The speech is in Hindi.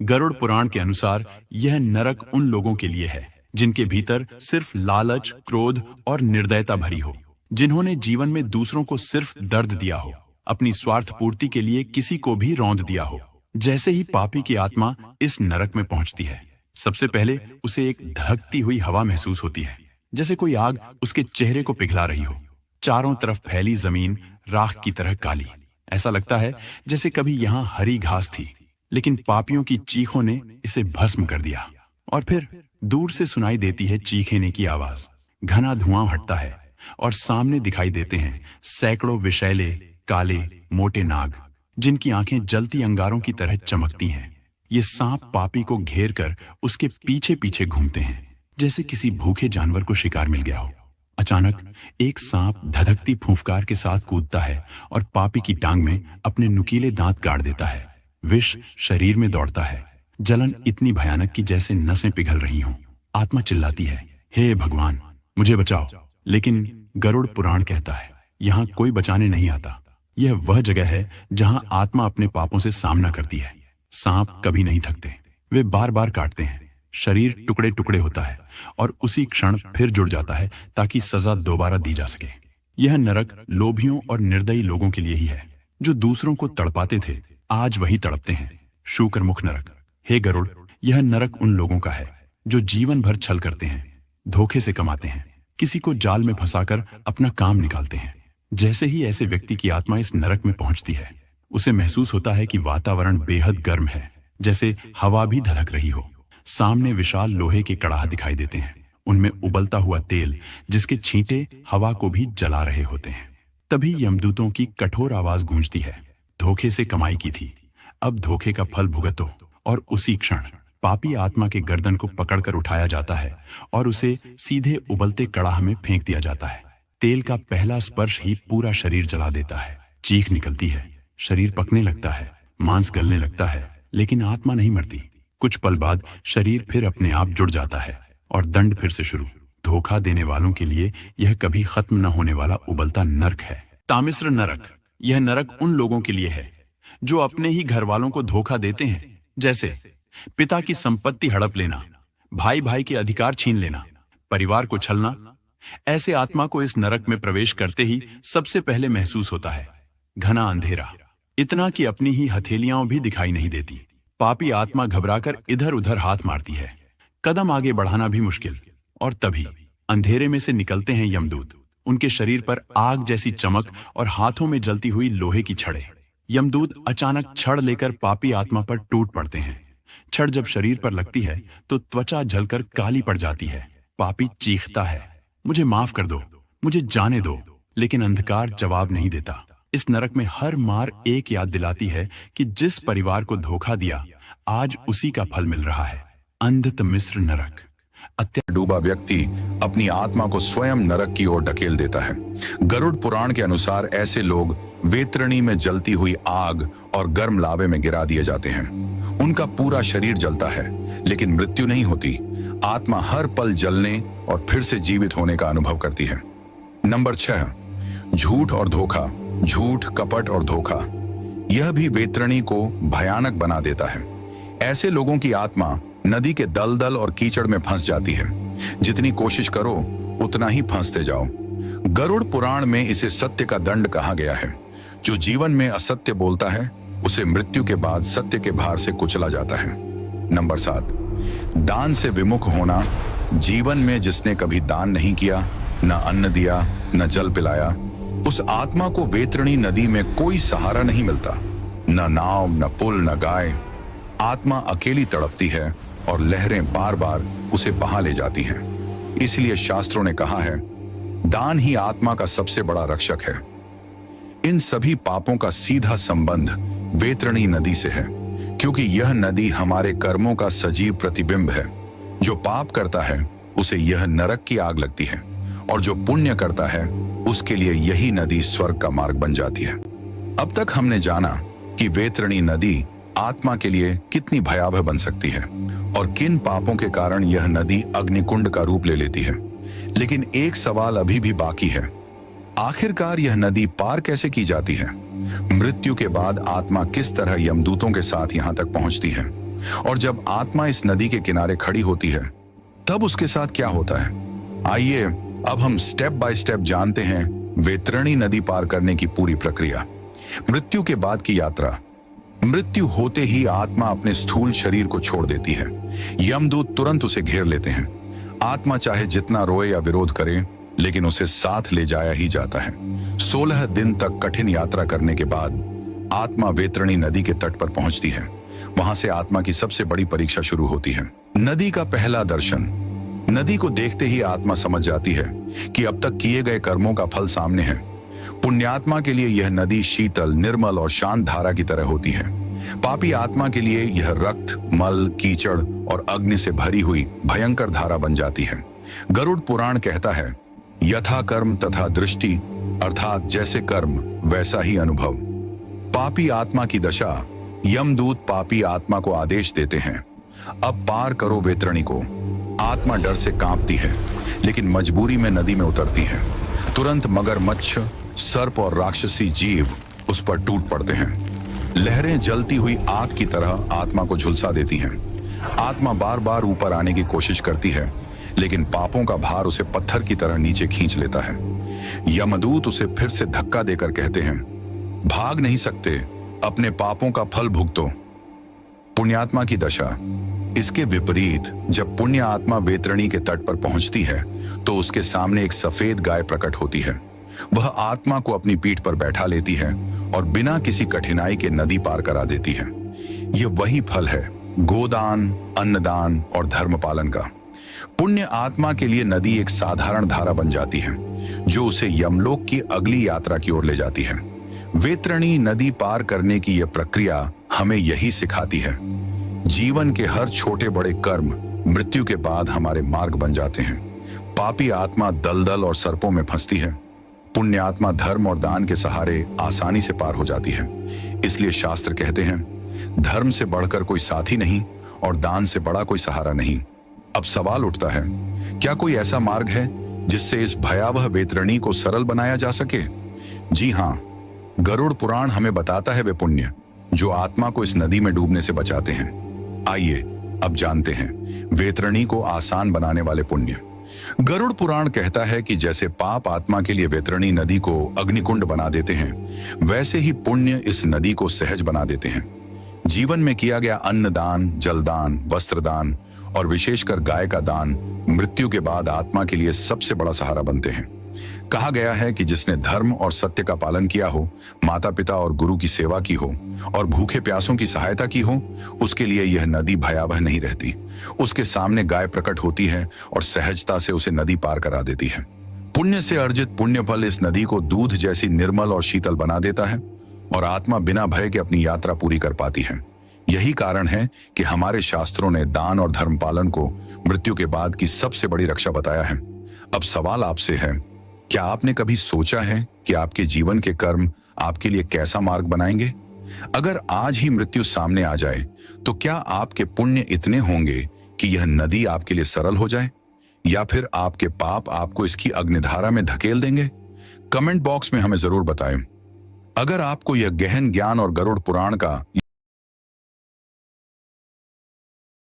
गरुड़ पुराण के अनुसार यह नरक उन लोगों के लिए है जिनके भीतर सिर्फ लालच, क्रोध और निर्दयता भरी हो, जिन्होंने जीवन में दूसरों को सिर्फ दर्द दिया हो, अपनी स्वार्थ पूर्ति के लिए किसी को भी रौंद दिया हो। जैसे ही पापी की आत्मा इस नरक में पहुंचती है, सबसे पहले उसे एक धधकती हुई हवा महसूस होती है, जैसे कोई आग उसके चेहरे को पिघला रही हो। चारों तरफ फैली जमीन राख की तरह काली। ऐसा लगता है जैसे कभी यहाँ हरी घास थी, लेकिन पापियों की चीखों ने इसे भस्म कर दिया। और फिर दूर से सुनाई देती है चीखने की आवाज। घना धुआं हटता है और सामने दिखाई देते हैं सैकड़ों विषैले, काले, मोटे नाग, जिनकी आंखें जलती अंगारों की तरह चमकती हैं। ये सांप पापी को घेर कर उसके पीछे पीछे घूमते हैं, जैसे किसी भूखे जानवर को शिकार मिल गया हो। अचानक एक सांप धधकती फूंफकार के साथ कूदता है और पापी की टांग में अपने नुकीले दांत गाड़ देता है। विष शरीर में दौड़ता है, जलन इतनी भयानक कि जैसे नसें पिघल रही हों। आत्मा चिल्लाती है, हे भगवान, मुझे बचाओ। लेकिन गरुड़ पुराण कहता है, यहाँ कोई बचाने नहीं आता। यह वह जगह है जहां आत्मा अपने पापों से सामना करती है। सांप कभी नहीं थकते, वे बार बार काटते हैं। शरीर टुकड़े टुकड़े होता है और उसी क्षण फिर जुड़ जाता है ताकि सजा दोबारा दी जा सके। यह नरक लोभियों और निर्दयी लोगों के लिए ही है, जो दूसरों को तड़पाते थे, आज वही तड़पते हैं। शूकरमुख नरक। हे गरुड़, यह नरक उन लोगों का है जो जीवन भर छल करते हैं, धोखे से कमाते हैं, किसी को जाल में फंसाकर अपना काम निकालते हैं। जैसे ही ऐसे व्यक्ति की आत्मा इस नरक में पहुंचती है, उसे महसूस होता है कि वातावरण बेहद गर्म है, जैसे हवा भी धधक रही हो। सामने विशाल लोहे के कड़ाह दिखाई देते हैं, उनमें उबलता हुआ तेल जिसके छींटे हवा को भी जला रहे होते हैं। तभी यमदूतों की कठोर आवाज गूंजती है, धोखे से कमाई की थी, अब धोखे का फल भुगतो। और उसी क्षण पापी आत्मा के गर्दन को पकड़कर उठाया जाता है और उसे सीधे उबलते कड़ाह में फेंक दिया जाता है। तेल का पहला स्पर्श ही पूरा शरीर जला देता है। चीख निकलती है, शरीर पकने लगता है, मांस गलने लगता है, लेकिन आत्मा नहीं मरती। कुछ पल बाद शरीर फिर अपने आप जुड़ जाता है और दंड फिर से शुरू। धोखा देने वालों के लिए यह कभी खत्म न होने वाला उबलता नरक है। तामिस्र नरक। यह नरक उन लोगों के लिए है जो अपने ही घर वालों को धोखा देते हैं, जैसे पिता की संपत्ति हड़प लेना, भाई भाई के अधिकार छीन लेना, परिवार को छलना। ऐसे आत्मा को इस नरक में प्रवेश करते ही सबसे पहले महसूस होता है घना अंधेरा, इतना कि अपनी ही हथेलियां भी दिखाई नहीं देती। पापी आत्मा घबराकर इधर उधर हाथ मारती है, कदम आगे बढ़ाना भी मुश्किल। और तभी अंधेरे में से निकलते हैं यमदूत। उनके शरीर पर आग जैसी चमक और हाथों में जलती हुई लोहे की छड़ें। यमदूत अचानक छड़ लेकर पापी आत्मा पर टूट पड़ते हैं। छड़ जब शरीर पर लगती है तो त्वचा जलकर काली पड़ जाती है। पापी चीखता है, मुझे माफ कर दो, मुझे जाने दो। लेकिन अंधकार जवाब नहीं देता। इस नरक में हर मार एक याद दिलाती है कि जिस परिवार को धोखा दिया, आज उसी का फल मिल रहा है। अंधतमिस्र नरक। डूबा व्यक्ति अपनी आत्मा को स्वयं नरक की ओर ढकेल देता है। गरुड़ पुराण के अनुसार ऐसे लोग वेत्रणी में जलती हुई आग और गर्म लावे में गिरा दिए जाते हैं। उनका पूरा शरीर जलता है, लेकिन मृत्यु नहीं होती। आत्मा हर पल जलने और फिर से जीवित होने का अनुभव करती है। नंबर 6, झूठ और धोखा। झूठ, कपट और धोखा, यह भी वेत्रणी को भयानक बना देता है। ऐसे लोगों की आत्मा नदी के दलदल और कीचड़ में फंस जाती है। जितनी कोशिश करो उतना ही फंसते जाओ। गरुड़ पुराण में इसे सत्य का दंड कहा गया है। जो जीवन में असत्य बोलता है, उसे मृत्यु के बाद सत्य के भार से कुचला जाता है। नंबर 7, दान से विमुख होना। जीवन में जिसने कभी दान नहीं किया, न अन्न दिया, न जल पिलाया, उस आत्मा को वेत्रणी नदी में कोई सहारा नहीं मिलता। न नाव, न पुल, न गाय। आत्मा अकेली तड़पती है और लहरें बार बार उसे बहा ले जाती हैं। इसलिए शास्त्रों ने कहा है, दान ही आत्मा का सबसे बड़ा रक्षक है। इन सभी पापों का सीधा संबंध वेत्रणी नदी से है, क्योंकि यह नदी हमारे कर्मों का सजीव प्रतिबिंब है। जो पाप करता है उसे यह नरक की आग लगती है, और जो पुण्य करता है उसके लिए यही नदी स्वर्ग का मार्ग बन जाती है। अब तक हमने जाना कि वेत्रणी नदी आत्मा के लिए कितनी भयावह बन सकती है और किन पापों के कारण यह नदी अग्निकुंड का रूप ले लेती है। लेकिन एक सवाल अभी भी बाकी है, आखिरकार यह नदी पार कैसे की जाती है? मृत्यु के बाद आत्मा किस तरह यमदूतों के साथ यहां तक पहुंचती है और जब आत्मा इस नदी के किनारे खड़ी होती है तब उसके साथ क्या होता है? आइए अब हम स्टेप बाय स्टेप जानते हैं वैतरणी नदी पार करने की पूरी प्रक्रिया। मृत्यु के बाद की यात्रा। मृत्यु होते ही आत्मा अपने स्थूल शरीर को छोड़ देती है। यमदूत तुरंत उसे घेर लेते हैं। आत्मा चाहे जितना रोए या विरोध करे, लेकिन उसे साथ ले जाया ही जाता है। 16 दिन तक कठिन यात्रा करने के बाद आत्मा वैतरणी नदी के तट पर पहुंचती है। वहां से आत्मा की सबसे बड़ी परीक्षा शुरू होती है। नदी का पहला दर्शन। नदी को देखते ही आत्मा समझ जाती है कि अब तक किए गए कर्मों का फल सामने है। पुण्यात्मा के लिए यह नदी शीतल, निर्मल और शांत धारा की तरह होती है। पापी आत्मा के लिए यह रक्त, मल, कीचड़ और अग्नि से भरी हुई भयंकर धारा बन जाती है। गरुड़ पुराण कहता है, यथा कर्म तथा दृष्टि, अर्थात जैसे कर्म वैसा ही अनुभव। पापी आत्मा की दशा। यमदूत पापी आत्मा को आदेश देते हैं, अब पार करो वैतरणी को। आत्मा डर से कांपती है, लेकिन मजबूरी में नदी में उतरती है। तुरंत मगरमच्छ, सर्प और राक्षसी जीव उस पर टूट पड़ते हैं। लहरें जलती हुई आग की तरह आत्मा को झुलसा देती हैं। आत्मा बार बार ऊपर आने की कोशिश करती है, लेकिन पापों का भार उसे पत्थर की तरह नीचे खींच लेता है। यमदूत उसे फिर से धक्का देकर कहते हैं, भाग नहीं सकते, अपने पापों का फल भुगतो। पुण्यात्मा की दशा। इसके विपरीत जब पुण्य आत्मा वैतरणी के तट पर पहुंचती है तो उसके सामने एक सफेद गाय प्रकट होती है। वह आत्मा को अपनी पीठ पर बैठा लेती है और बिना किसी कठिनाई के नदी पार करा देती है। यह वही फल है गोदान, अन्नदान और धर्म पालन का। पुण्य आत्मा के लिए नदी एक साधारण धारा बन जाती है जो उसे यमलोक की अगली यात्रा की ओर ले जाती है। वैतरणी नदी पार करने की यह प्रक्रिया हमें यही सिखाती है। जीवन के हर छोटे बड़े कर्म मृत्यु के बाद हमारे मार्ग बन जाते हैं। पापी आत्मा दलदल और सर्पों में फंसती है। पुण्य आत्मा धर्म और दान के सहारे आसानी से पार हो जाती है। इसलिए शास्त्र कहते हैं, धर्म से बढ़कर कोई साथी नहीं और दान से बड़ा कोई सहारा नहीं। अब सवाल उठता है, क्या कोई ऐसा मार्ग है जिससे इस भयावह वैतरणी को सरल बनाया जा सके? जी हाँ, गरुड़ पुराण हमें बताता है वे पुण्य जो आत्मा को इस नदी में डूबने से बचाते हैं। आइए अब जानते हैं वैतरणी को आसान बनाने वाले पुण्य। गरुड़ पुराण कहता है कि जैसे पाप आत्मा के लिए वैतरणी नदी को अग्निकुंड बना देते हैं, वैसे ही पुण्य इस नदी को सहज बना देते हैं। जीवन में किया गया अन्नदान, जलदान, वस्त्रदान और विशेषकर गाय का दान मृत्यु के बाद आत्मा के लिए सबसे बड़ा सहारा बनते हैं। कहा गया है कि जिसने धर्म और सत्य का पालन किया हो, माता पिता और गुरु की सेवा की हो और भूखे प्यासों की सहायता की हो, उसके लिए यह नदी भयावह नहीं रहती। उसके सामने गाय प्रकट होती है और सहजता से उसे नदी पार करा देती है। पुण्य से अर्जित पुण्य फल इस नदी को दूध जैसी निर्मल और शीतल बना देता है और आत्मा बिना भय के अपनी यात्रा पूरी कर पाती है। यही कारण है कि हमारे शास्त्रों ने दान और धर्म पालन को मृत्यु के बाद की सबसे बड़ी रक्षा बताया है। अब सवाल आपसे है, क्या आपने कभी सोचा है कि आपके जीवन के कर्म आपके लिए कैसा मार्ग बनाएंगे? अगर आज ही मृत्यु सामने आ जाए तो क्या आपके पुण्य इतने होंगे कि यह नदी आपके लिए सरल हो जाए, या फिर आपके पाप आपको इसकी अग्निधारा में धकेल देंगे? कमेंट बॉक्स में हमें जरूर बताएं। अगर आपको यह गहन ज्ञान और गरुड़ पुराण का